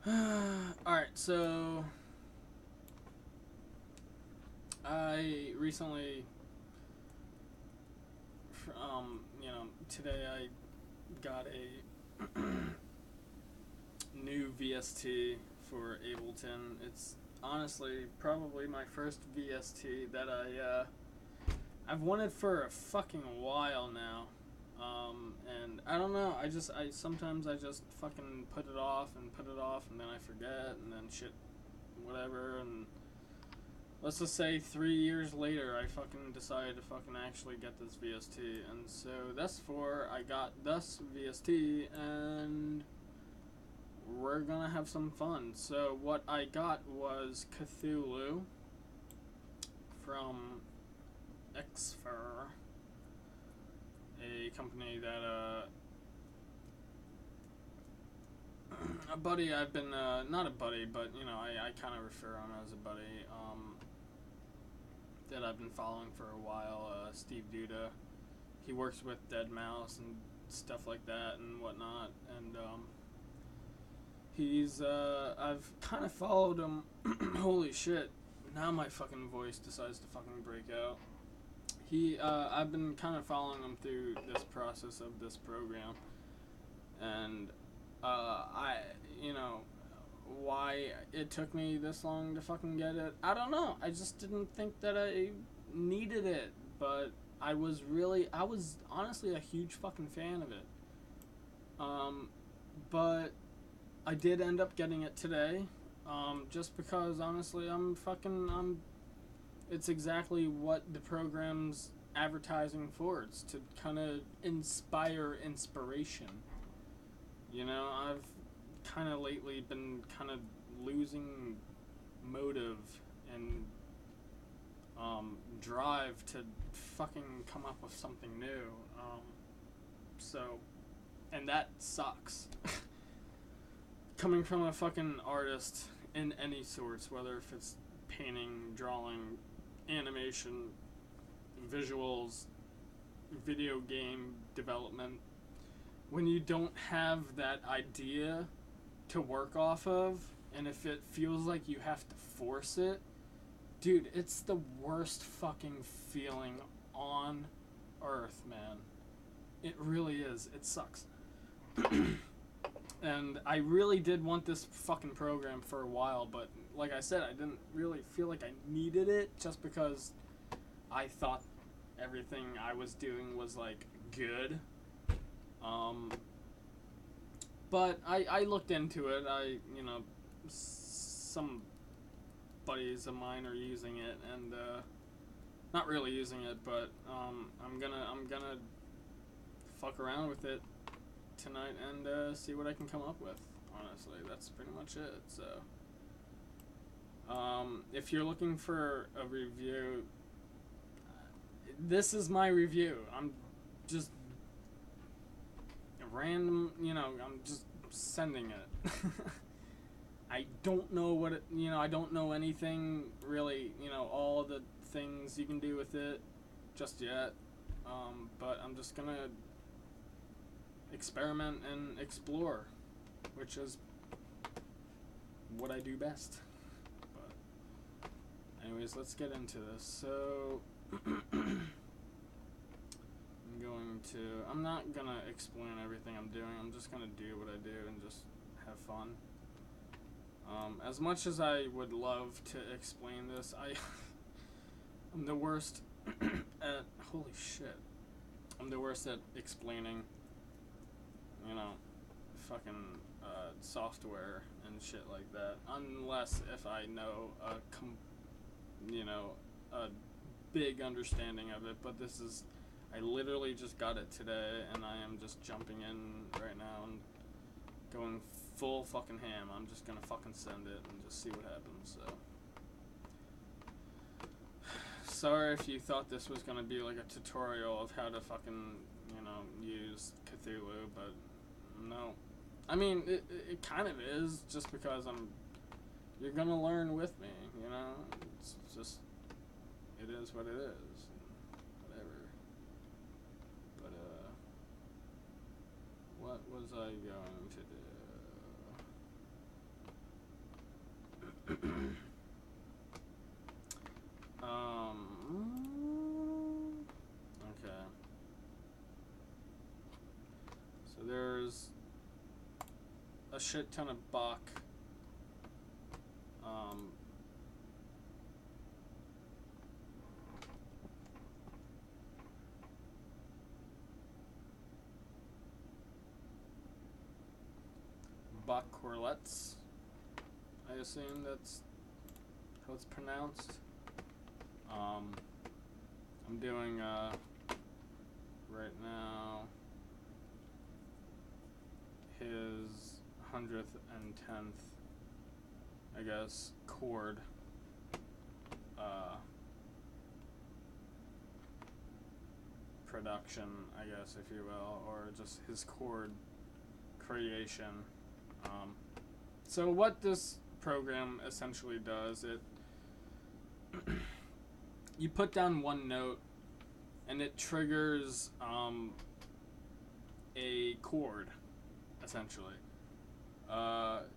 Alright, so I recently, today I got a new VST for Ableton. It's honestly probably my first VST that I've wanted for a fucking while now. And I don't know. I sometimes I just fucking put it off and then I forget and then shit, whatever. And let's just say 3 years later, I fucking decided to fucking actually get this VST, and so that's for I got this VST, and we're gonna have some fun. So what I got was Cthulhu from Xfer, a company that a buddy I've been not a buddy, but I kind of refer him as a buddy that I've been following for a while. Steve Duda, he works with Dead Mouse and stuff like that and whatnot, and he's I've kind of followed him. Holy shit! Now my fucking voice decides to fucking break out. I've been kind of following him through this process of this program, and I, why it took me this long to fucking get it, I don't know. I just didn't think that I needed it, but I was honestly a huge fucking fan of it. But I did end up getting it today, just because honestly it's exactly what the program's advertising for. It's to kind of inspire inspiration. I've kind of lately been kind of losing motive and drive to fucking come up with something new. And that sucks. Coming from a fucking artist in any sorts, whether if it's painting, drawing, animation, visuals, video game development, when you don't have that idea to work off of, and if it feels like you have to force it, dude, it's the worst fucking feeling on earth, man. It really is. It sucks. And I really did want this fucking program for a while, but like I said, I didn't really feel like I needed it just because I thought everything I was doing was like good. But I looked into it. Some buddies of mine are using it, and not really using it, but I'm gonna fuck around with it tonight and see what I can come up with. Honestly, that's pretty much it. So, if you're looking for a review, this is my review. I'm just random, I'm just sending it. I don't know what it, I don't know anything really, all the things you can do with it just yet. But I'm just gonna experiment and explore, which is what I do best. But anyways, let's get into this. So I'm not gonna explain everything I'm doing. I'm just gonna do what I do and just have fun. As much as I would love to explain this, I'm the worst at, holy shit, I'm the worst at explaining, fucking software and shit like that, unless if I know a big understanding of it. But I literally just got it today, and I am just jumping in right now and going full fucking ham. I'm just gonna fucking send it and just see what happens. So sorry if you thought this was gonna be like a tutorial of how to fucking use Cthulhu, but no. I mean, it kind of is, just because you're gonna learn with me. It's just, it is what it is. Whatever. But what was I going to do? Okay. So there's a shit ton of buck. Buck Corlettes. I assume that's how it's pronounced. I'm doing right now his 100th and 10th, I guess, chord production, I guess, if you will, or just his chord creation. So what this program essentially does, you put down one note and it triggers a chord, essentially. I've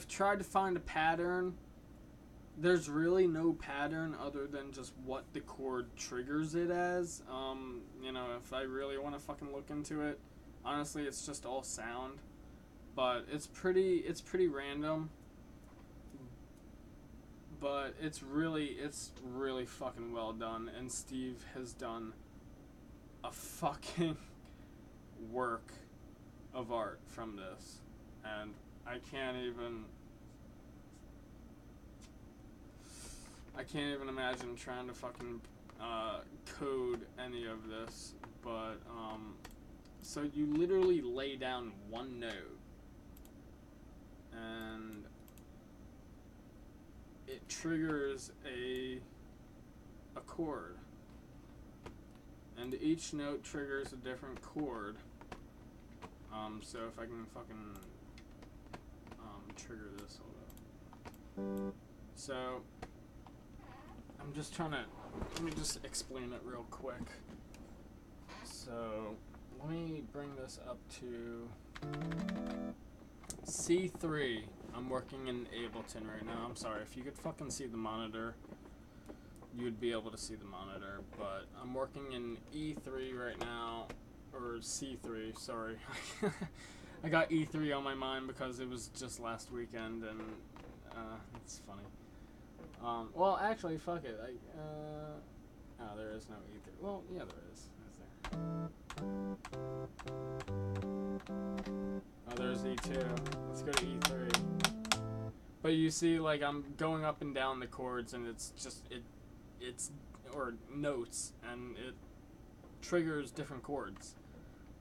tried to find a pattern. There's really no pattern other than just what the chord triggers it as. If I really want to fucking look into it, honestly, it's just all sound. But it's pretty random. But it's really fucking well done, and Steve has done a fucking work of art from this, and I can't even imagine trying to fucking code any of this. But so you literally lay down one note, and it triggers a chord, and each note triggers a different chord. So if I can fucking trigger this, hold up. So I'm just trying to, let me just explain it real quick. So let me bring this up to C3. I'm working in Ableton right now. I'm sorry, if you could fucking see the monitor, you would be able to see the monitor, but I'm working in E3 right now, or C3, sorry. I got E3 on my mind because it was just last weekend, and it's funny. Well, actually, fuck it. Oh, there is no E3. Well, yeah, there is. Oh, there's E2. Let's go to E3. But you see, like, I'm going up and down the chords, and it's just, or notes, and it triggers different chords,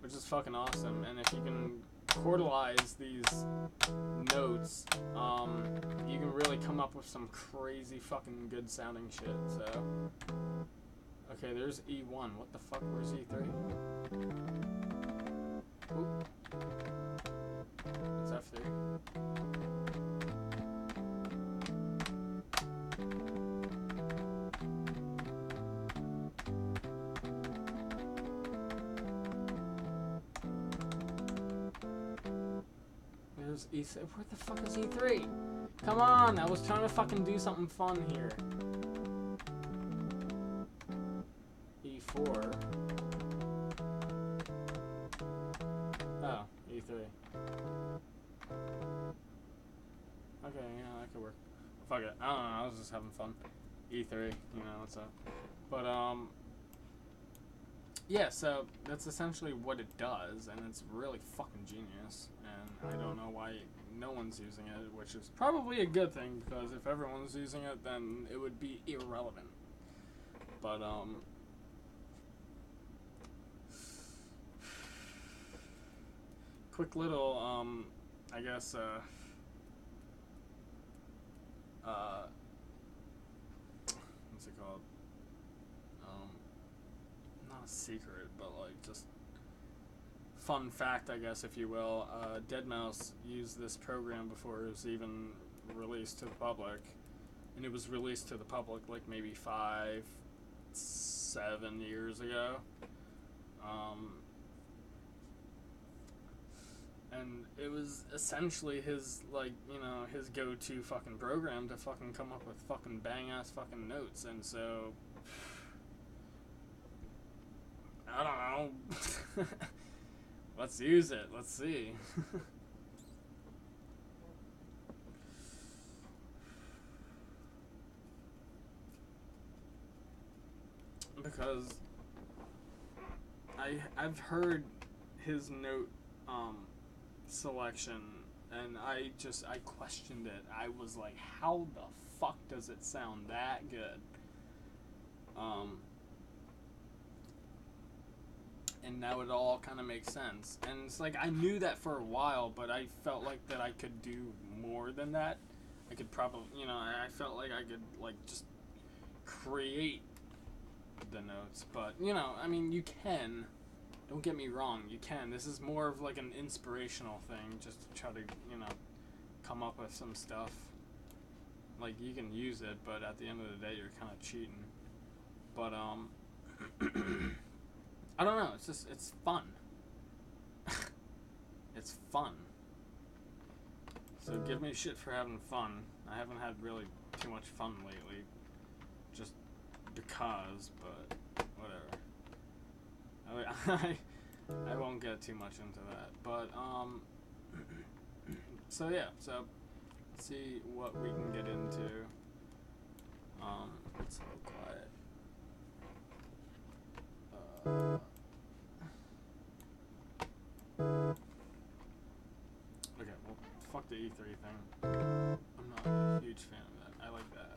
which is fucking awesome. And if you can chordalize these notes, you can really come up with some crazy fucking good sounding shit. So, okay, there's E1. What the fuck? Where's E3? Oop. It's F3. There's E6. Where the fuck is E3? Come on, I was trying to fucking do something fun here. E4. Oh, E3. Okay, yeah, that could work. Fuck it. I don't know, I was just having fun. E3, you know, what's up. But, yeah, so that's essentially what it does, and it's really fucking genius, and I don't know why no one's using it, which is probably a good thing, because if everyone's using it, then it would be irrelevant. But, quick little, I guess, what's it called? Not a secret, but like just fun fact, I guess, if you will. Deadmau5 used this program before it was even released to the public, and it was released to the public like maybe 5-7 years ago. And it was essentially his, like, you know, his go-to fucking program to fucking come up with fucking bang-ass fucking notes. And so, I don't know. Let's use it. Let's see. Because I've heard his note selection, and I questioned it. I was like, how the fuck does it sound that good? And now it all kind of makes sense. And it's like, I knew that for a while, but I felt like that I could do more than that. I could probably, you know, I felt like I could, like, just create the notes. But, you know, I mean, you can. Don't get me wrong, you can. This is more of like an inspirational thing, just to try to, you know, come up with some stuff. Like, you can use it, but at the end of the day, you're kind of cheating. But, I don't know, it's just, it's fun. It's fun. So give me shit for having fun. I haven't had really too much fun lately. Just because, but whatever. I won't get too much into that. But, so yeah, so let's see what we can get into. It's so quiet. Okay, well, fuck the E3 thing. I'm not a huge fan of that. I like that.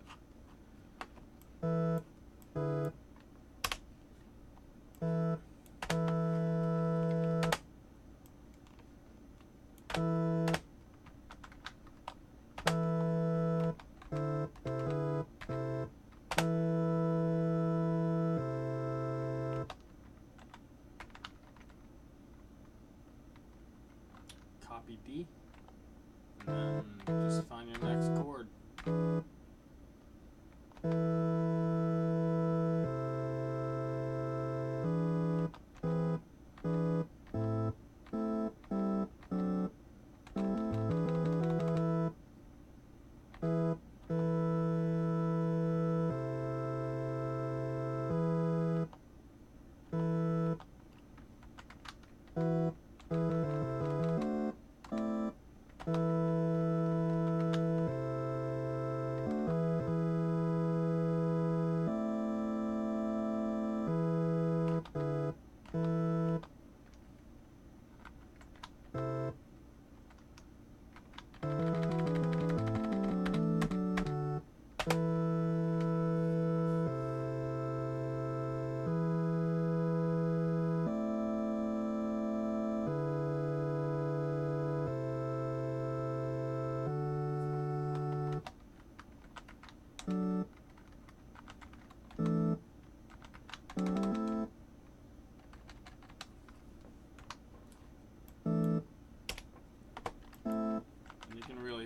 Copy D, and then just find your next chord.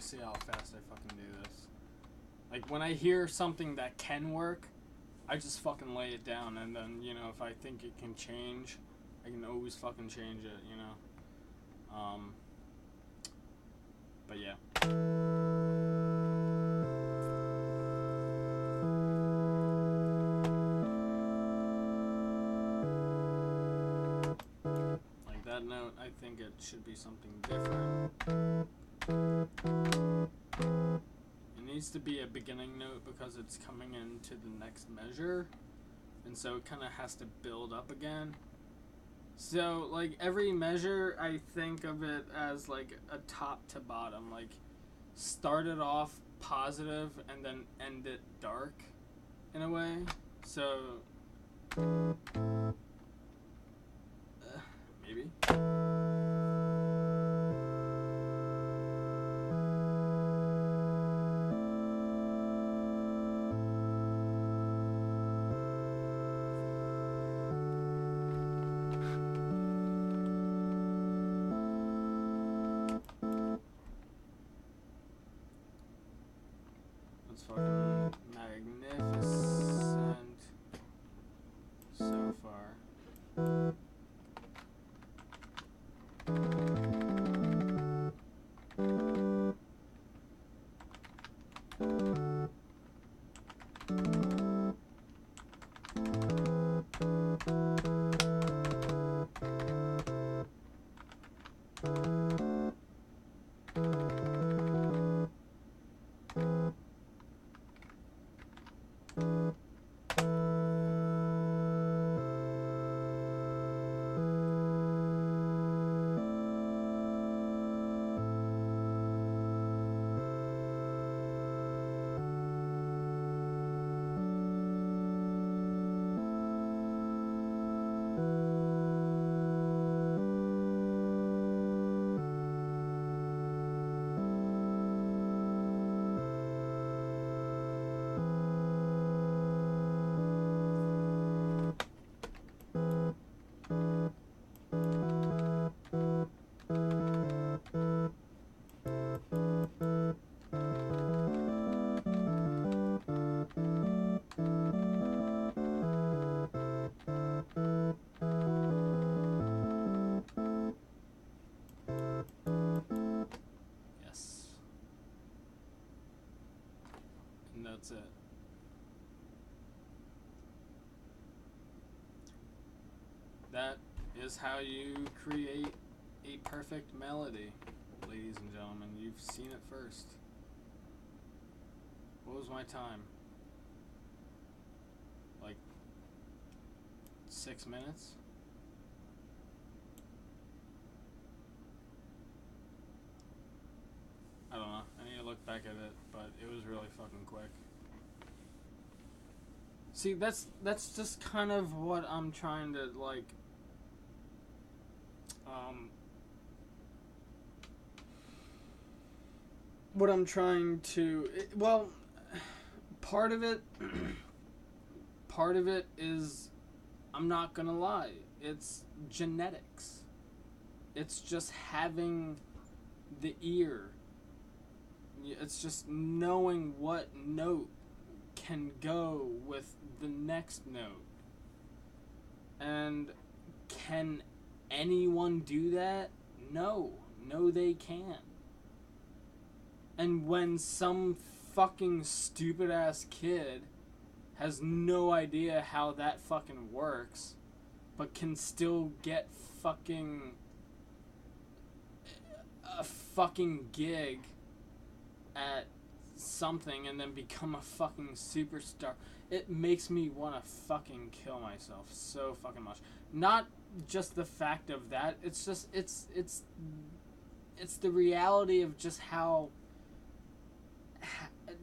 See how fast I fucking do this. Like, when I hear something that can work, I just fucking lay it down, and then, you know, if I think it can change, I can always fucking change it, you know. But yeah. Like that note, I think it should be something different. It needs to be a beginning note because it's coming into the next measure, and so it kind of has to build up again. So, like, every measure, I think of it as like a top to bottom. Like, start it off positive and then end it dark in a way. So maybe. Fucking magnificent so far. Yes. And that's it. That is how you create a perfect melody, ladies and gentlemen. You've seen it first. What was my time? Like 6 minutes? I don't know. I need to look back at it, but it was really fucking quick. See, that's just kind of what I'm trying to, like, what I'm trying to, well, part of it is, I'm not gonna lie, it's genetics. It's just having the ear. It's just knowing what note can go with the next note. And can anyone do that? No. No, they can't. And when some fucking stupid ass kid has no idea how that fucking works, but can still get fucking a fucking gig at something and then become a fucking superstar, it makes me want to fucking kill myself so fucking much. Not just the fact of that, it's just it's the reality of just how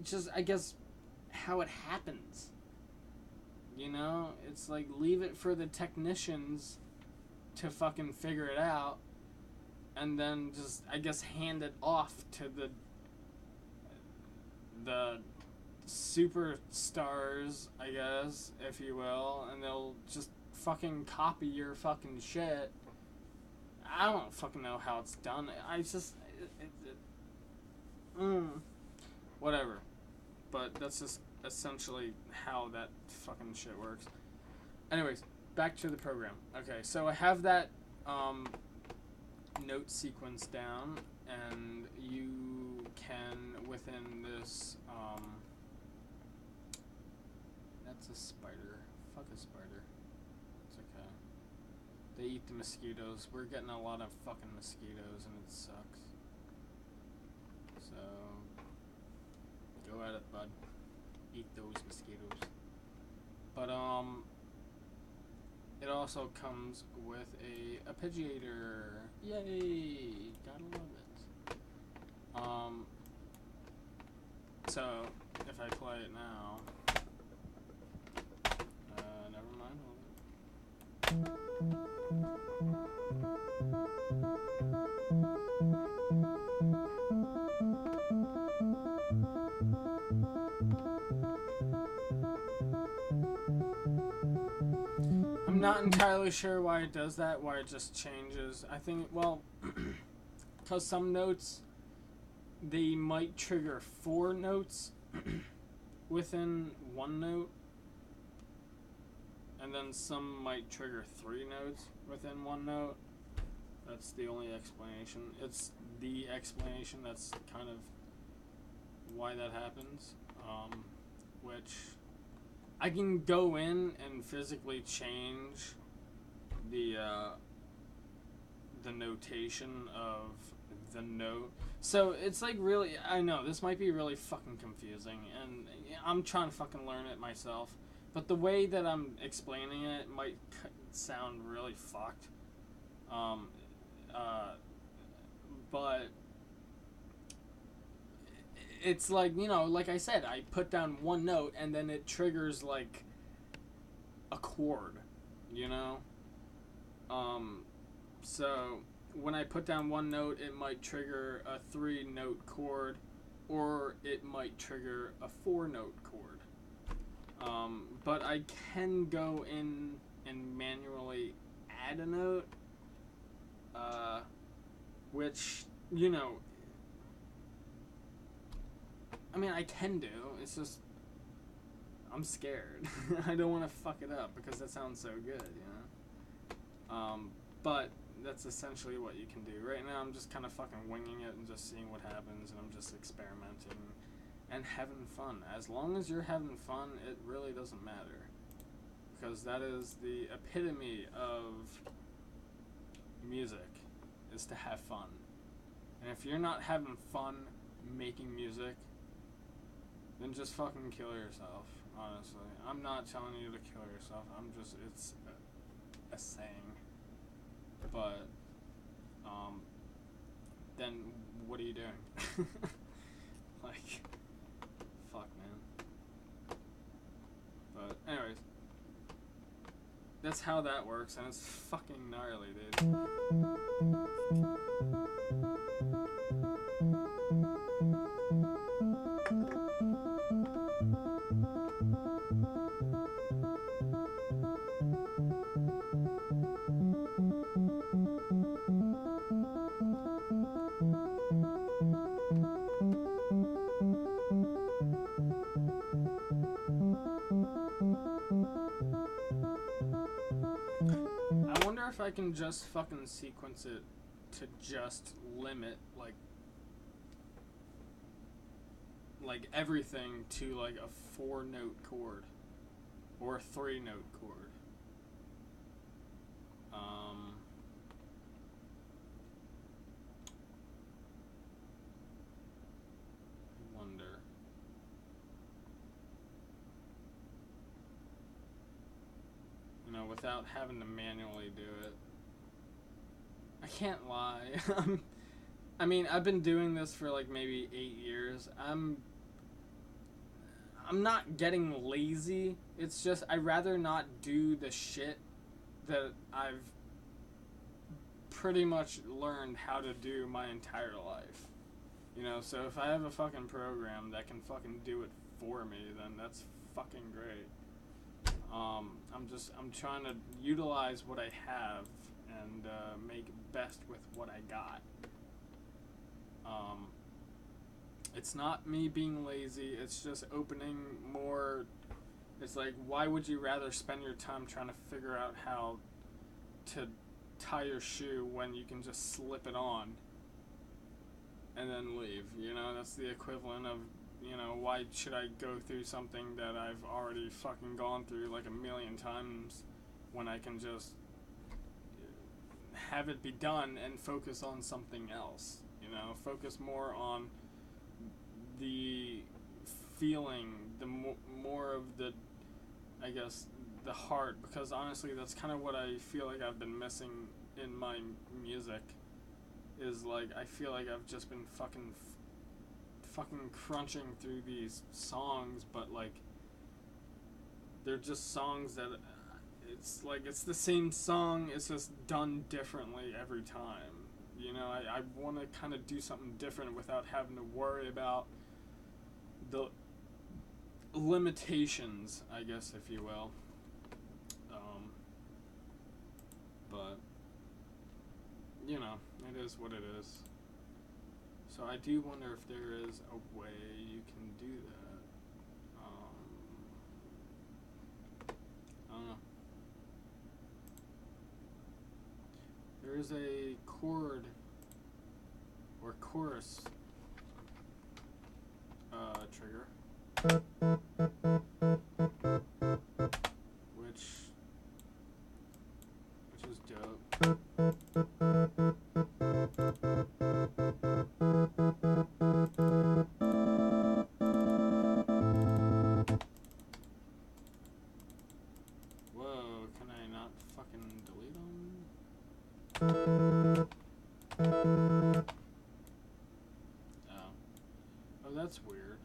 just, I guess, how it happens. You know, it's like, leave it for the technicians to fucking figure it out, and then just, I guess, hand it off to the superstars, I guess, if you will, and they'll just fucking copy your fucking shit. I don't fucking know how it's done. I just, whatever. But that's just essentially how that fucking shit works. Anyways, back to the program. Okay, so I have that note sequence down, and you can, within this, that's a spider. Fuck a spider. It's okay. They eat the mosquitoes. We're getting a lot of fucking mosquitoes, and it sucks. So, go at it, bud. Eat those mosquitoes. But, it also comes with a arpeggiator. Yay! Gotta love it. So, if I play it now... never mind, hold it. I'm not entirely sure why it does that, why it just changes. I think, well, because some notes, they might trigger 4 notes within one note, and then some might trigger 3 notes within one note. That's the only explanation. It's the explanation that's kind of why that happens, which I can go in and physically change the notation of the note. So it's like really, I know this might be really fucking confusing, and I'm trying to fucking learn it myself. But the way that I'm explaining it might sound really fucked. Um, but it's like, you know, like I said, I put down one note and then it triggers like a chord, you know? So when I put down one note, it might trigger a 3-note chord, or it might trigger a 4-note chord. But I can go in and manually add a note, which, you know, I mean, I can do. It's just, I'm scared. I don't want to fuck it up because that sounds so good, you know? But that's essentially what you can do. Right now, I'm just kind of fucking winging it and just seeing what happens, and I'm just experimenting and having fun. As long as you're having fun, it really doesn't matter. Because that is the epitome of music, is to have fun. And if you're not having fun making music, then just fucking kill yourself, honestly. I'm not telling you to kill yourself. I'm just, it's a saying. But, then what are you doing? Like, fuck, man. But, anyways. That's how that works, and it's fucking gnarly, dude. I wonder if I can just fucking sequence it to just limit, like everything to, like, a 4-note chord. Or a 3-note chord. I wonder. You know, without having to manually do it. I can't lie. I mean, I've been doing this for like maybe 8 years. I'm not getting lazy. It's just I'd rather not do the shit that I've pretty much learned how to do my entire life. You know, so if I have a fucking program that can fucking do it for me, then that's fucking great. I'm trying to utilize what I have and make best with what I got. It's not me being lazy, it's just opening more. It's like, why would you rather spend your time trying to figure out how to tie your shoe when you can just slip it on and then leave? You know, that's the equivalent of, you know, why should I go through something that I've already fucking gone through like a million times when I can just have it be done and focus on something else? You know, focus more on the feeling, the more of the, I guess, the heart, because honestly that's kind of what I feel like I've been missing in my music, is like I feel like I've just been fucking crunching through these songs, but like they're just songs that it's like it's the same song, it's just done differently every time. You know, I want to kind of do something different without having to worry about the limitations, I guess, if you will. But, you know, it is what it is. So I do wonder if there is a way you can do that. I don't know. There is a chord or chorus trigger. not fucking delete them? Oh. Oh, that's weird.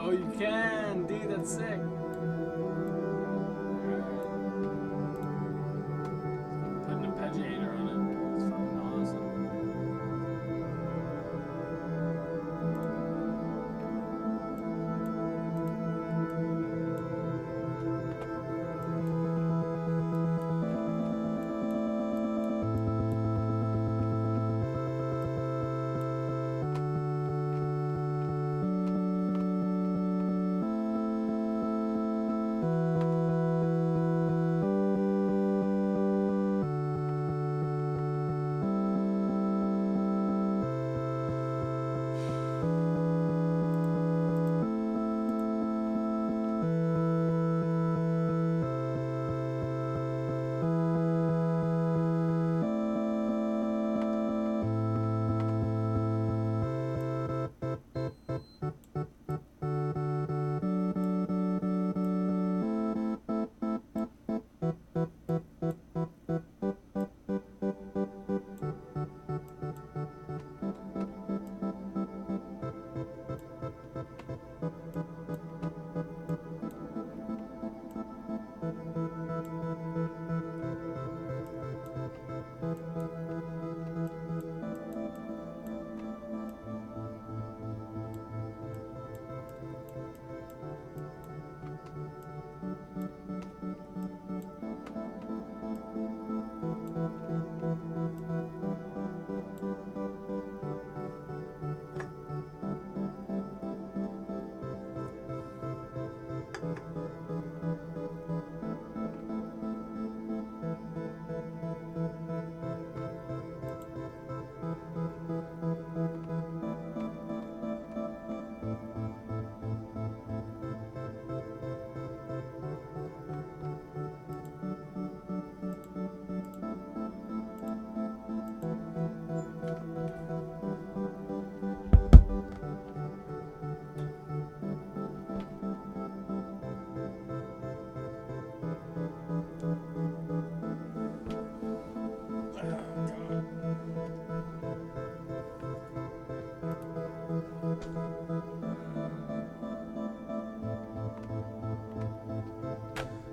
Oh, you can! Dude, that's sick! Put an arpeggiator on it. It's fucking awesome.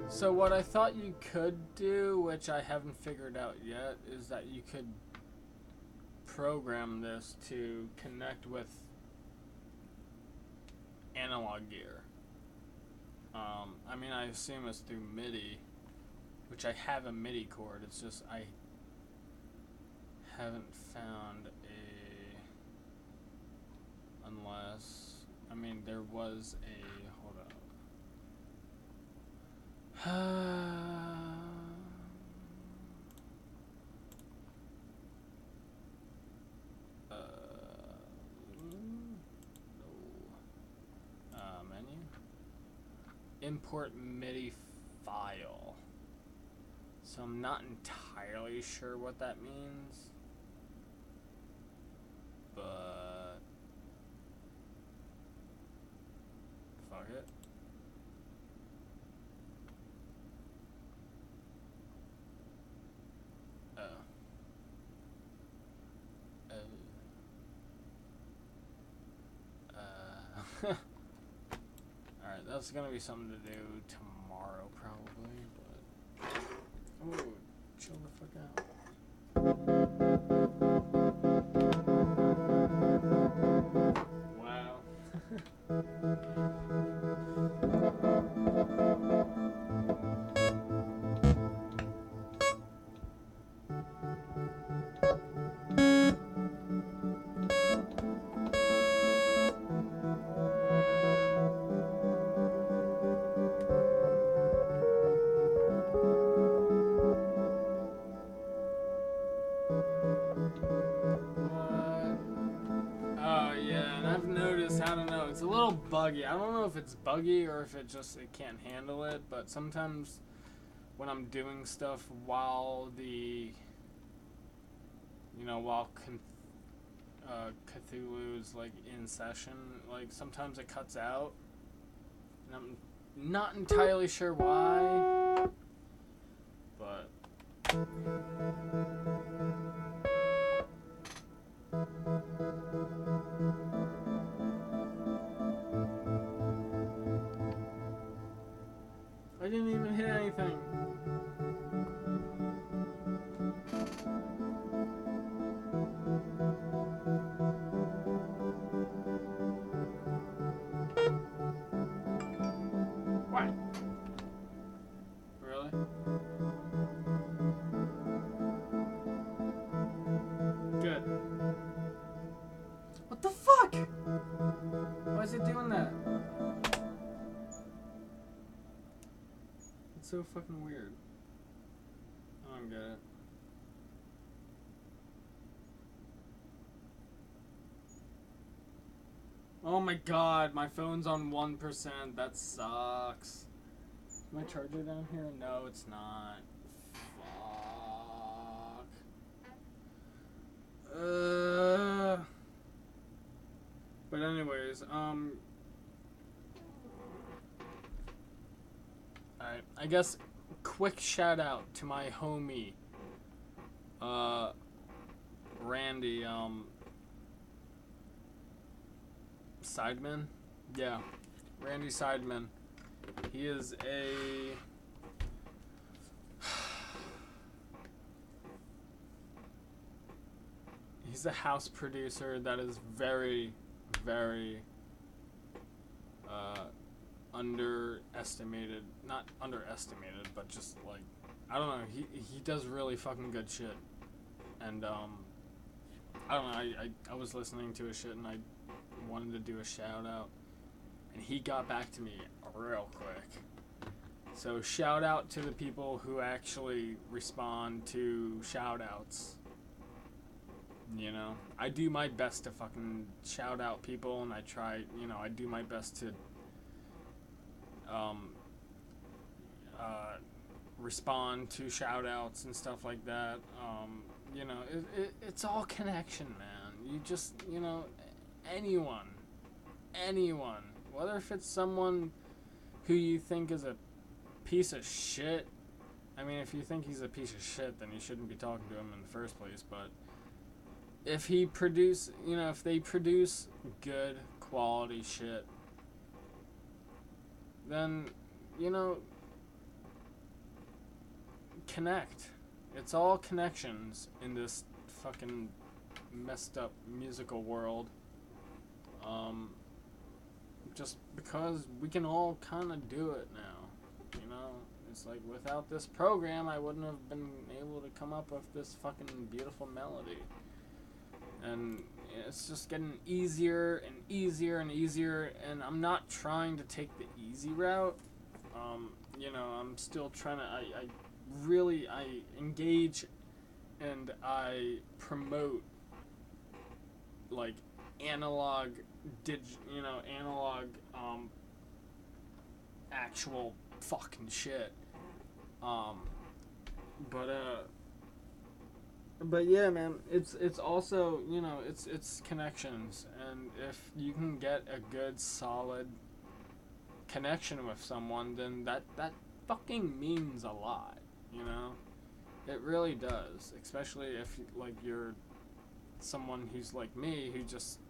So what I thought you could do, which I haven't figured out yet, is that you could program this to connect with analog gear. I mean, I assume it's through MIDI, which I have a MIDI cord. It's just I haven't found unless, I mean, there was hold up. Menu. Import MIDI file. So I'm not entirely sure what that means, but fuck it. Alright, that's gonna be something to do tomorrow probably, but oh, chill the fuck out. Wow. I don't know, it's a little buggy. I don't know if it's buggy or if it can't handle it, but sometimes when I'm doing stuff while while Cthulhu is like in session, like sometimes it cuts out, and I'm not entirely sure why, but I didn't even hit anything. What? Really? Good. What the fuck? Why is it doing that? It's so fucking weird. I don't get it. Oh my god, my phone's on 1%. That sucks. Is my charger down here? No, it's not. Fuck. But anyways, alright, I guess quick shout out to my homie, Randy, Sideman? Yeah, Randy Sideman. He is he's a house producer that is very, very underestimated. Not underestimated, but just like, I don't know, he does really fucking good shit. And I don't know, I was listening to his shit and I wanted to do a shout out, and he got back to me real quick. So shout out to the people who actually respond to shout outs. You know, I do my best to fucking shout out people, and I try, I do my best to respond to shout outs and stuff like that. It's all connection, man. You just, anyone, whether if it's someone who you think is a piece of shit. I mean, if you think he's a piece of shit, then you shouldn't be talking to him in the first place, but if they produce good quality shit, then, connect. It's all connections in this fucking messed up musical world. Just because we can all kind of do it now, It's like, without this program, I wouldn't have been able to come up with this fucking beautiful melody. And it's just getting easier and easier and easier, and I'm not trying to take the easy route. I'm still trying to, I engage and I promote, like, analog, actual fucking shit. But yeah, man, it's also, it's connections, and if you can get a good, solid connection with someone, then that fucking means a lot, It really does, especially if, like, you're someone who's like me, who just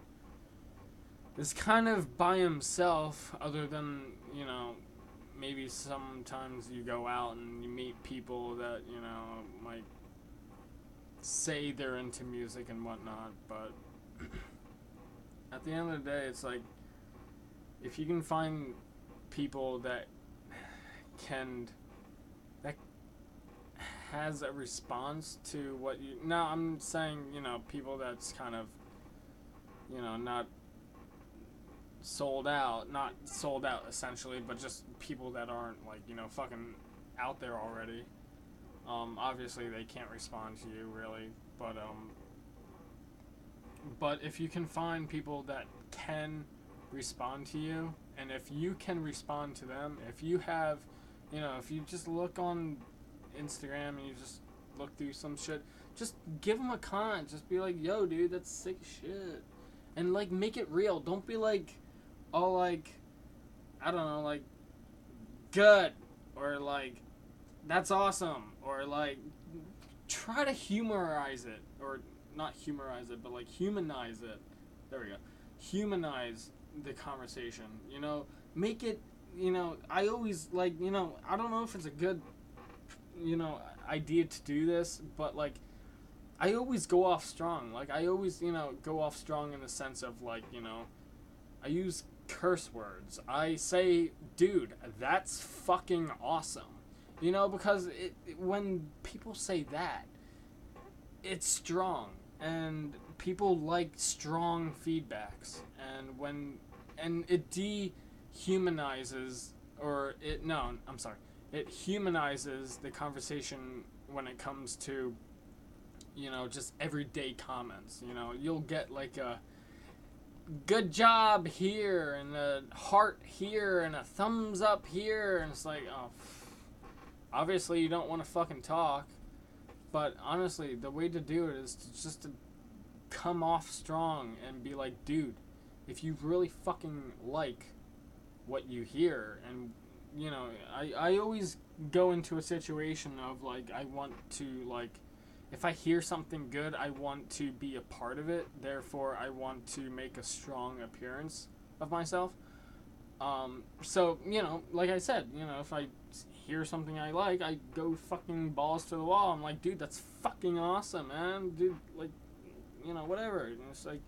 is kind of by himself, other than, maybe sometimes you go out and you meet people that, might say they're into music and whatnot, but at the end of the day, it's like, if you can find people that has a response to what you... Now, I'm saying, people that's kind of, not sold out, essentially, but just people that aren't, like, fucking out there already. Obviously, they can't respond to you, really, but if you can find people that can respond to you, and if you can respond to them, if you have, if you just look on Instagram and you just look through some shit, just give them a comment. Just be like, yo, dude, that's sick shit. And, like, make it real. Don't be like, all like, I don't know, like, good, or like, that's awesome, or like, try to humorize it, or not humorize it, but like humanize it. There we go. Humanize the conversation, make it, I always, like, I don't know if it's a good, idea to do this, but, like, I always go off strong. Like, I always, go off strong in the sense of, like, I use curse words. I say, dude, that's fucking awesome. Because when people say that, it's strong. And people like strong feedbacks. And it dehumanizes, it humanizes the conversation when it comes to, just everyday comments. You'll get, like, a good job here, and a heart here, and a thumbs up here, and it's like, oh, obviously you don't want to fucking talk, but honestly, the way to do it is to come off strong and be like, dude, if you really fucking like what you hear, and, I always go into a situation of, like, I want to, like, if I hear something good, I want to be a part of it. Therefore, I want to make a strong appearance of myself. So, like I said, if I hear something I like, I go fucking balls to the wall. I'm like, dude, that's fucking awesome, man. Dude, like, whatever. And it's like,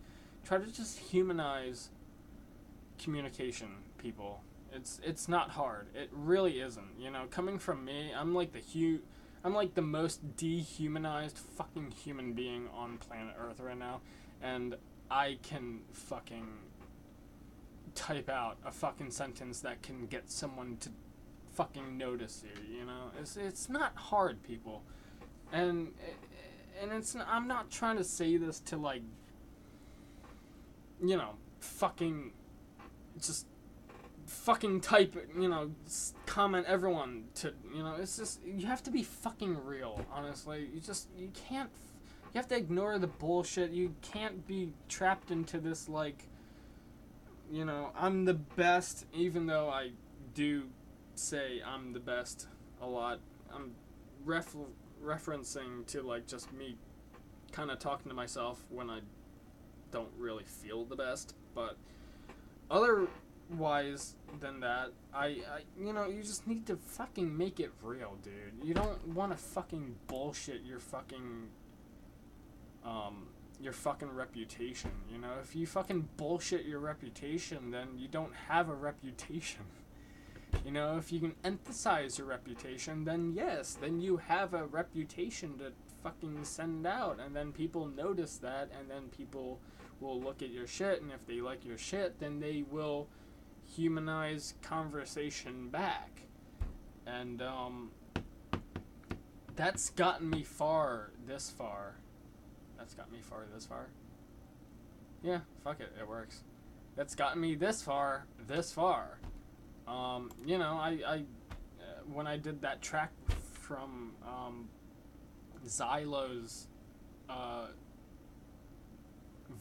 try to just humanize communication, people. It's not hard. It really isn't. Coming from me, I'm like the most dehumanized fucking human being on planet Earth right now, and I can fucking type out a fucking sentence that can get someone to fucking notice you. It's not hard, people, and I'm not trying to say this to, like, fucking just fucking type, comment everyone to, it's just, you have to be fucking real, honestly. You can't, you have to ignore the bullshit. You can't be trapped into this, like, I'm the best, even though I do say I'm the best a lot. I'm referencing to, like, just me kind of talking to myself when I don't really feel the best, but otherwise than that, you just need to fucking make it real, dude. You don't want to fucking bullshit your fucking reputation, If you fucking bullshit your reputation, then you don't have a reputation. You know, if you can emphasize your reputation, then yes, then you have a reputation to fucking send out, and then people notice that, and then people will look at your shit, and if they like your shit, then they will humanize conversation back. And that's gotten me this far. Yeah, fuck it, it works. That's gotten me this far. You know, I when I did that track from Xylo's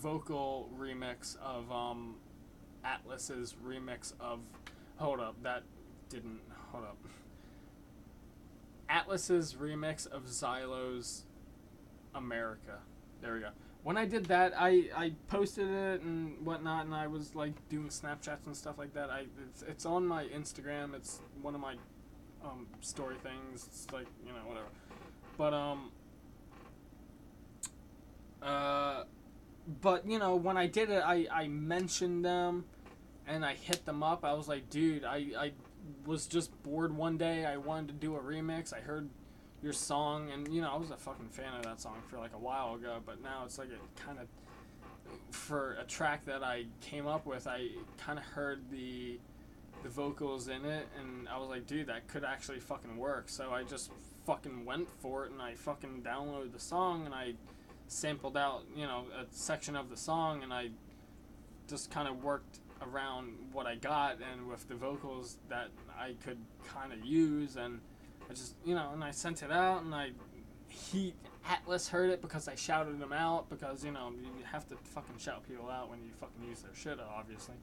vocal remix of Atlas's remix of Atlas's remix of Xylo's America. There we go. When I did that, I posted it and whatnot, and I was like doing Snapchats and stuff like that. It's on my Instagram. It's one of my story things. It's like, you know, whatever. But you know, when I did it, I mentioned them, and I hit them up. I was like, dude, I was just bored one day. I wanted to do a remix. I heard your song, and you know, I was a fucking fan of that song for like a while ago, but now it's like it kind of, for a track that I came up with, I kind of heard the vocals in it, and I was like, dude, that could actually fucking work. So I just fucking went for it, and I fucking downloaded the song, and I sampled out, you know, a section of the song, and I just kind of worked around what I got, and with the vocals that I could kind of use, and I just, you know, and I sent it out, and Atlas heard it because I shouted him out, because, you know, you have to fucking shout people out when you fucking use their shit, obviously.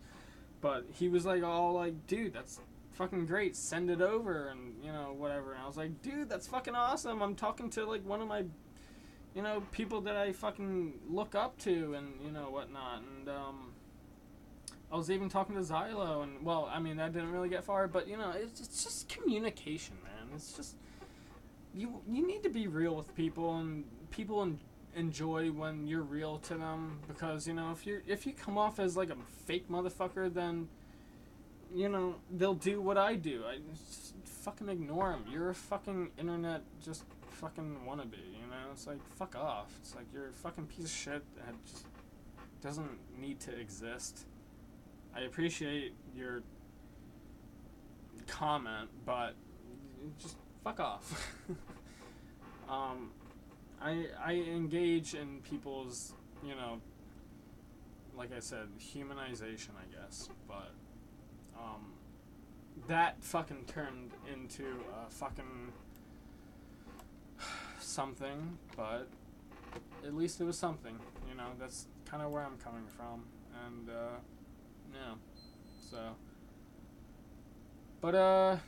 But he was like, all like, dude, that's fucking great, send it over, and, you know, whatever. And I was like, dude, that's fucking awesome. I'm talking to, like, one of my, you know, people that I fucking look up to, and, you know, whatnot. And, I was even talking to Xylo, and, well, I mean, that didn't really get far, but, you know, it's just communication, man. It's just, you need to be real with people, and people enjoy when you're real to them, because, you know, if you come off as like a fake motherfucker, then, you know, they'll do what I do. I just fucking ignore them. You're a fucking internet just fucking wannabe, you know? It's like, fuck off. It's like, you're a fucking piece of shit that just doesn't need to exist. I appreciate your comment, but just fuck off. I engage in people's, you know, like I said, humanization, I guess, but that fucking turned into a fucking something, but at least it was something, you know. That's kind of where I'm coming from, and yeah, so, but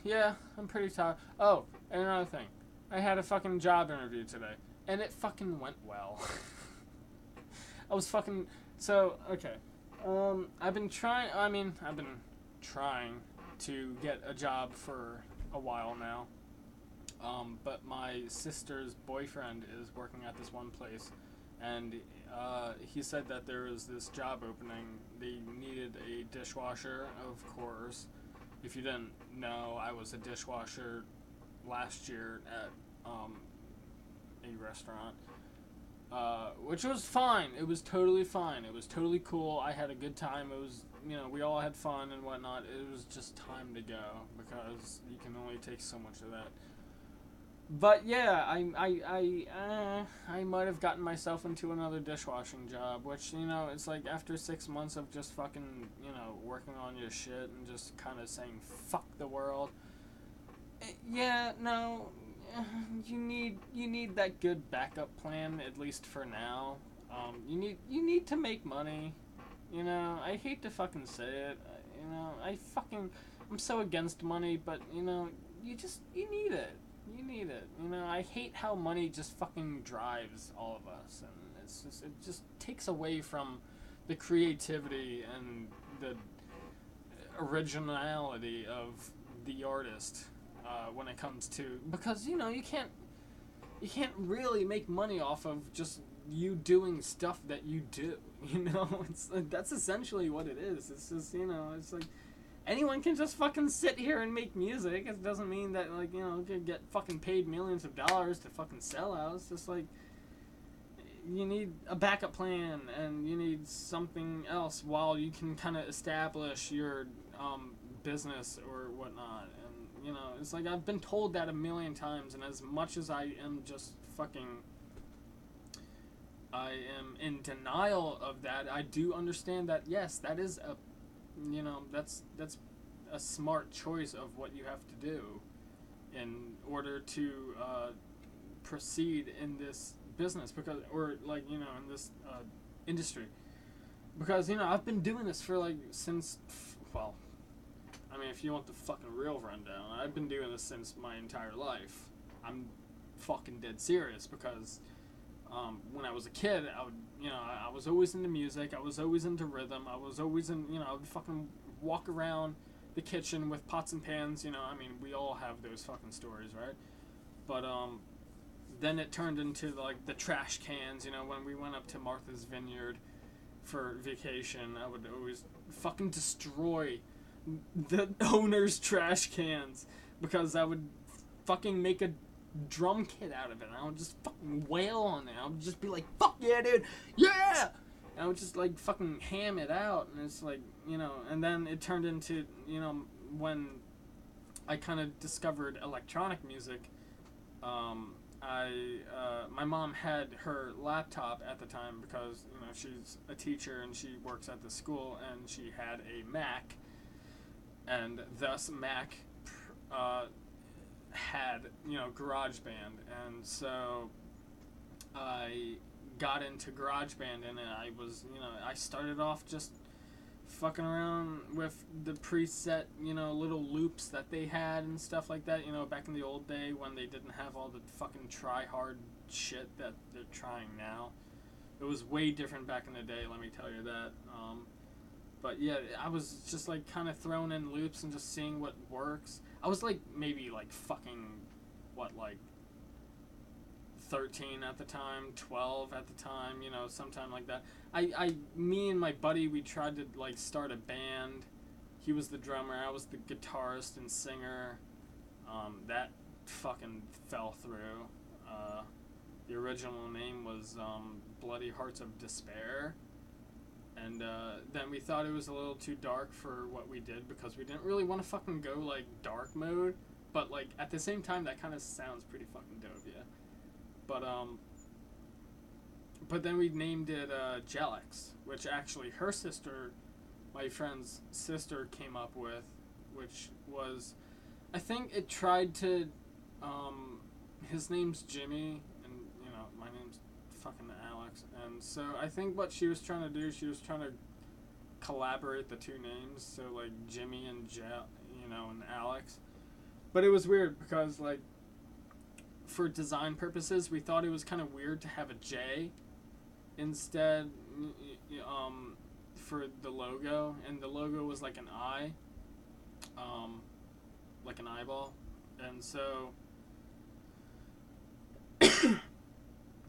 yeah, I'm pretty tired. Oh, and another thing, I had a fucking job interview today, and it fucking went well. Okay, I've been trying to get a job for a while now, but my sister's boyfriend is working at this one place, and he said that there was this job opening. They needed a dishwasher, of course. If you didn't know, I was a dishwasher last year at a restaurant, which was fine. It was totally fine. It was totally cool. I had a good time. It was, you know, we all had fun and whatnot. It was just time to go, because you can only take so much of that. But yeah, I might have gotten myself into another dishwashing job, which, you know, it's like after 6 months of just fucking, you know, working on your shit and just kind of saying fuck the world. Yeah, no, you need that good backup plan, at least for now. You need to make money. You know, I hate to fucking say it. You know, I'm so against money, but, you know, you need it. You need it. You know, I hate how money just fucking drives all of us, and it just takes away from the creativity and the originality of the artist when it comes to, because, you know, you can't really make money off of just you doing stuff that you do. You know, that's essentially what it is. It's just, you know, it's like, anyone can just fucking sit here and make music. It doesn't mean that, like, you know, you get fucking paid millions of dollars to fucking sell out. It's just like, you need a backup plan, and you need something else while you can kind of establish your business or whatnot. And, you know, it's like, I've been told that a million times, and as much as I am just fucking, I am in denial of that, I do understand that, yes, that is a, you know, that's a smart choice of what you have to do in order to proceed in this business, because, or like, you know, in this industry, because, you know, I've been doing this for like since, well, I mean, if you want the fucking real rundown, I've been doing this since my entire life. I'm fucking dead serious, because when I was a kid, I would, you know, I was always into music, I was always into rhythm, I was always in, you know, I would fucking walk around the kitchen with pots and pans, you know, I mean, we all have those fucking stories, right? But then it turned into like the trash cans, you know, when we went up to Martha's Vineyard for vacation, I would always fucking destroy the owner's trash cans, because I would fucking make a drum kit out of it, and I would just fucking wail on it. I would just be like, fuck yeah, dude, yeah! And I would just like fucking ham it out, and it's like, you know, and then it turned into, you know, when I kind of discovered electronic music, my mom had her laptop at the time, because, you know, she's a teacher and she works at the school, and she had a Mac, and thus Mac had, you know, GarageBand, and so I got into GarageBand, and I was, you know, I started off just fucking around with the preset, you know, little loops that they had and stuff like that, you know, back in the old day when they didn't have all the fucking try-hard shit that they're trying now. It was way different back in the day, let me tell you that. But yeah, I was just like kind of throwing in loops and just seeing what works. I was like maybe like fucking, what, like 13 at the time, 12 at the time, you know, sometime like that. Me and my buddy, we tried to like start a band. He was the drummer, I was the guitarist and singer. That fucking fell through. The original name was Bloody Hearts of Despair. And then we thought it was a little too dark for what we did, because we didn't really want to fucking go like dark mode, but like at the same time that kind of sounds pretty fucking dope, yeah. But then we named it Jelix, which actually her sister, my friend's sister, came up with, which was, I think it tried to, his name's Jimmy, and, you know, my name's fucking Alex, and so I think what she was trying to do, she was trying to collaborate the two names, so like Jimmy and you know, and Alex. But it was weird, because like, for design purposes, we thought it was kind of weird to have a J instead, for the logo, and the logo was like an eye, like an eyeball, and so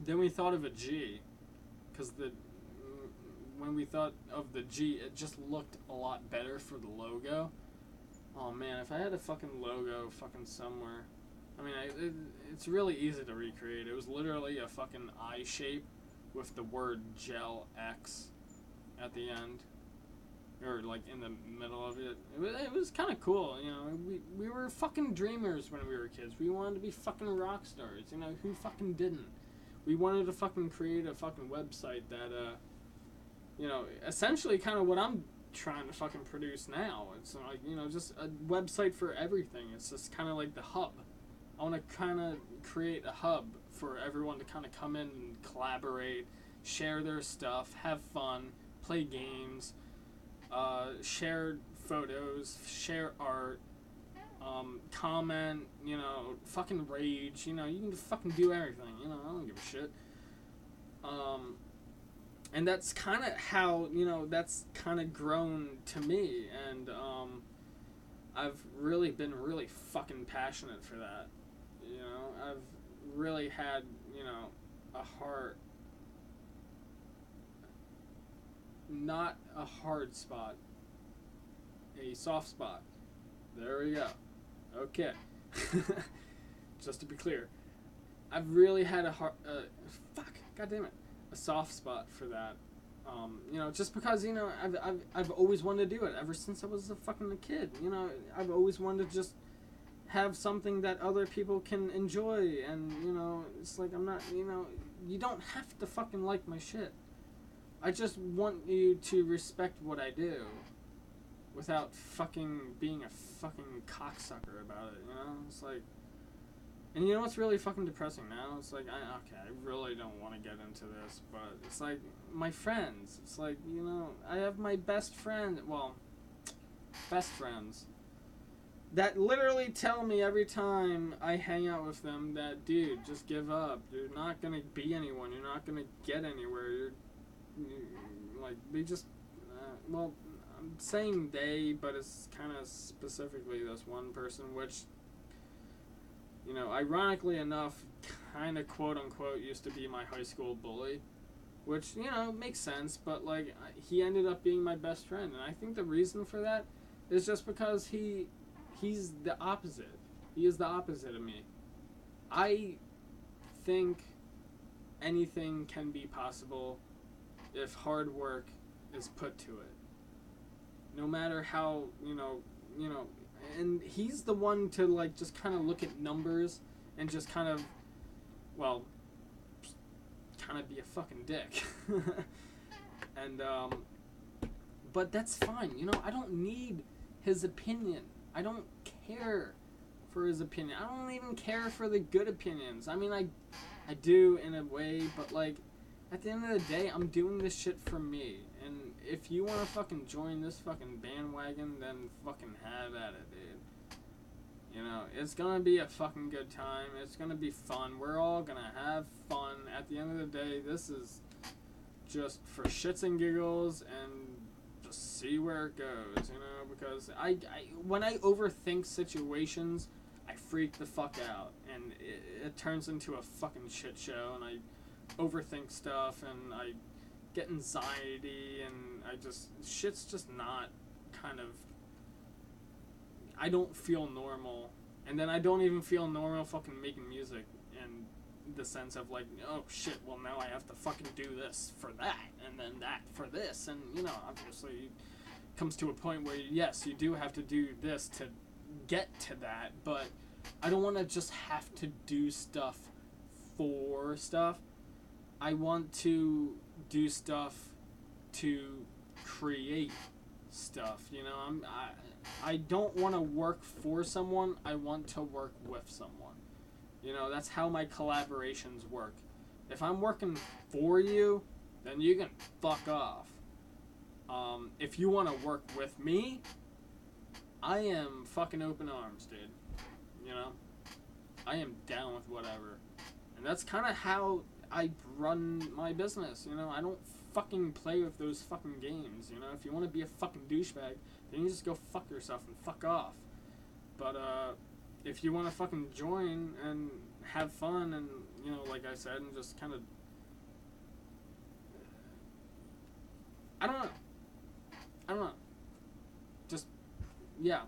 then we thought of a G, because when we thought of the G, it just looked a lot better for the logo. Oh man, if I had a fucking logo fucking somewhere, I mean, it's really easy to recreate. It was literally a fucking eye shape with the word Gel X at the end, or like in the middle of it. It was kind of cool, you know. We were fucking dreamers when we were kids. We wanted to be fucking rock stars, you know. Who fucking didn't? We wanted to fucking create a fucking website that, you know, essentially kind of what I'm trying to fucking produce now. It's like, you know, just a website for everything. It's just kind of like the hub. I want to kind of create a hub for everyone to kind of come in and collaborate, share their stuff, have fun, play games, share photos, share art, comment, you know, fucking rage, you know, you can fucking do everything, you know, I don't give a shit. And that's kind of how, you know, that's kind of grown to me, and I've really been really fucking passionate for that. You know, I've really had, you know, a heart, not a hard spot a soft spot. There we go. Okay. Just to be clear, I've really had a soft spot for that. Just because I've always wanted to do it ever since I was a fucking kid. I've always wanted to just have something that other people can enjoy, and it's like I'm not. You don't have to fucking like my shit. I just want you to respect what I do, without fucking being a fucking cocksucker about it. It's like. And you know what's really fucking depressing now? It's like, I really don't want to get into this, but it's like, my friends. It's like, I have my best friends that literally tell me every time I hang out with them that, dude, just give up. You're not going to be anyone. You're not going to get anywhere. You're like, they just, I'm saying they, but it's kind of specifically this one person, which... ironically enough, kind of quote-unquote used to be my high school bully, which, makes sense, but, like, he ended up being my best friend, and I think the reason for that is just because he's the opposite. He is the opposite of me. I think anything can be possible if hard work is put to it. No matter how, and he's the one to, like, just kind of look at numbers and just kind of be a fucking dick. And, but that's fine, I don't need his opinion. I don't care for his opinion. I don't even care for the good opinions. I mean, I do in a way, but, like, at the end of the day, I'm doing this shit for me. And if you want to fucking join this fucking bandwagon, then fucking have at it, dude. It's gonna be a fucking good time. It's gonna be fun. We're all gonna have fun. At the end of the day, this is just for shits and giggles and just see where it goes, because when I overthink situations, I freak the fuck out. And it turns into a fucking shit show, and I overthink stuff, and I get anxiety, and shit's just not kind of, I don't feel normal, and then I don't even feel normal fucking making music in the sense of like, oh shit, well now I have to fucking do this for that, and then that for this, and obviously it comes to a point where yes, you do have to do this to get to that, but I don't want to just have to do stuff for stuff. I want to do stuff to create stuff, I don't want to work for someone, I want to work with someone. That's how my collaborations work. If I'm working for you, then you can fuck off. If you want to work with me, I am fucking open arms, dude. I am down with whatever. And that's kind of how I run my business, I don't fucking play with those fucking games, if you want to be a fucking douchebag, then you just go fuck yourself and fuck off. But, if you want to fucking join and have fun and, like I said, and just kind of, I don't know, just, yeah.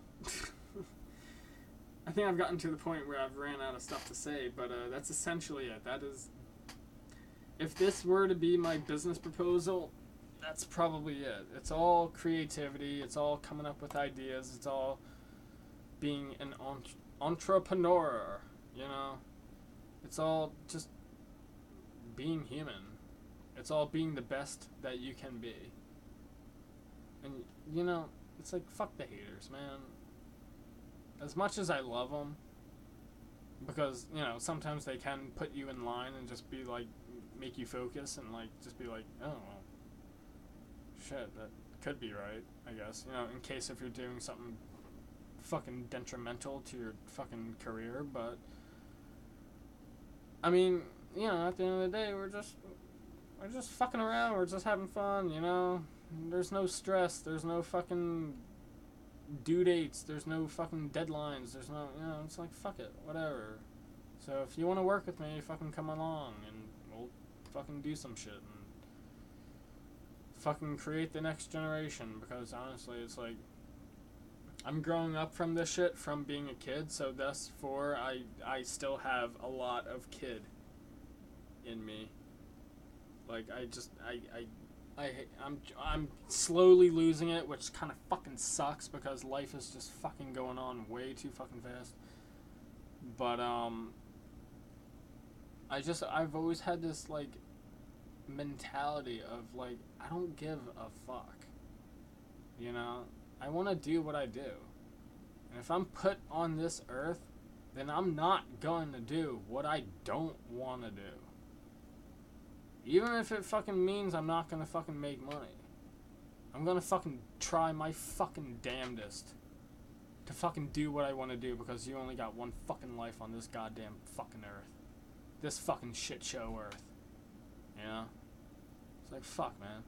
I think I've gotten to the point where I've ran out of stuff to say, but, that's essentially it. That is, if this were to be my business proposal, that's probably it. It's all creativity. It's all coming up with ideas. It's all being an entrepreneur, It's all just being human. It's all being the best that you can be. And, it's like, fuck the haters, man. As much as I love them, because, sometimes they can put you in line and just be like, make you focus and like just be like, oh well, shit, that could be right, I guess, in case if you're doing something fucking detrimental to your fucking career. But I mean, at the end of the day, we're just fucking around, we're just having fun, there's no stress, there's no fucking due dates, there's no fucking deadlines, there's no, it's like, fuck it, whatever. So if you want to work with me, fucking come along and we'll fucking do some shit and fucking create the next generation, because honestly, it's like, I'm growing up from this shit from being a kid, so thus for I still have a lot of kid in me. Like I'm slowly losing it, which kind of fucking sucks because life is just fucking going on way too fucking fast. But I've always had this like mentality of like I don't give a fuck. You know, I want to do what I do. And if I'm put on this earth, then I'm not going to do what I don't want to do. Even if it fucking means I'm not going to fucking make money. I'm going to fucking try my fucking damnedest to fucking do what I want to do because you only got one fucking life on this goddamn fucking earth. This fucking shit show earth. You know? It's like, fuck, man.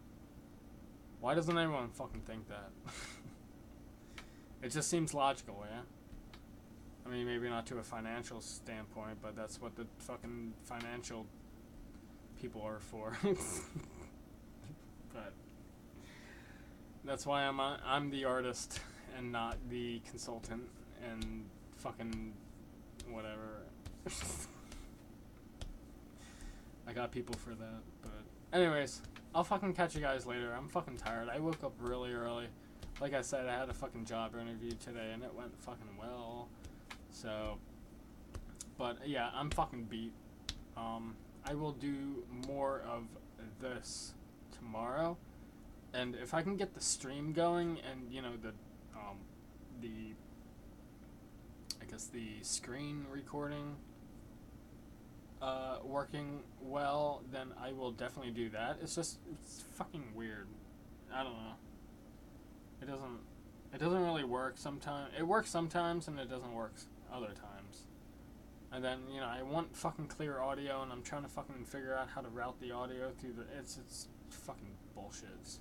Why doesn't anyone fucking think that? It just seems logical, yeah? I mean, maybe not to a financial standpoint, but that's what the fucking financial people are for. But that's why I'm the artist and not the consultant and fucking whatever. I got people for that, but anyways, I'll fucking catch you guys later. I'm fucking tired. I woke up really early. Like I said, I had a fucking job interview today and it went fucking well. So, but yeah, I'm fucking beat. I will do more of this tomorrow, and if I can get the stream going and you know the I guess the screen recording working well, then I will definitely do that. It's fucking weird. I don't know. It doesn't really work sometimes. It works sometimes and it doesn't work other times. And then, you know, I want fucking clear audio and I'm trying to fucking figure out how to route the audio through the it's fucking bullshit.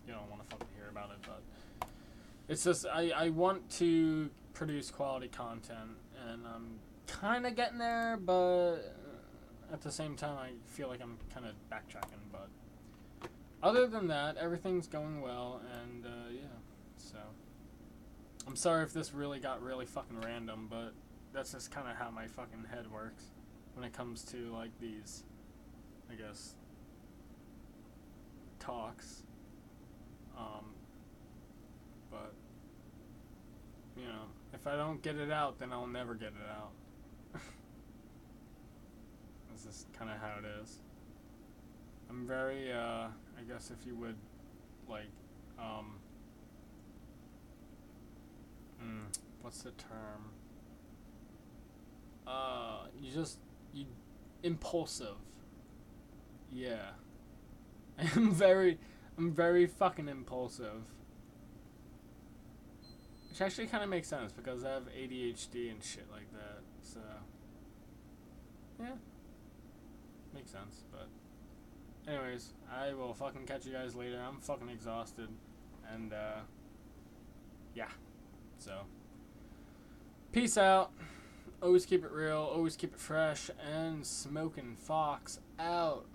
You don't want to fucking hear about it, but it's just I want to produce quality content and I'm kind of getting there, but at the same time I feel like I'm kind of backtracking, but other than that, everything's going well, and yeah, so I'm sorry if this really got really fucking random, but that's just kind of how my fucking head works when it comes to like these, I guess, talks. But you know, if I don't get it out, then I'll never get it out. That's just kind of how it is. I'm very, I guess if you would, like, what's the term? You impulsive. Yeah. I'm very fucking impulsive. Which actually kind of makes sense because I have ADHD and shit like that, so, yeah. Makes sense, but anyways, I will fucking catch you guys later. I'm fucking exhausted. And, yeah. So, peace out. Always keep it real. Always keep it fresh. And SmokingFox out.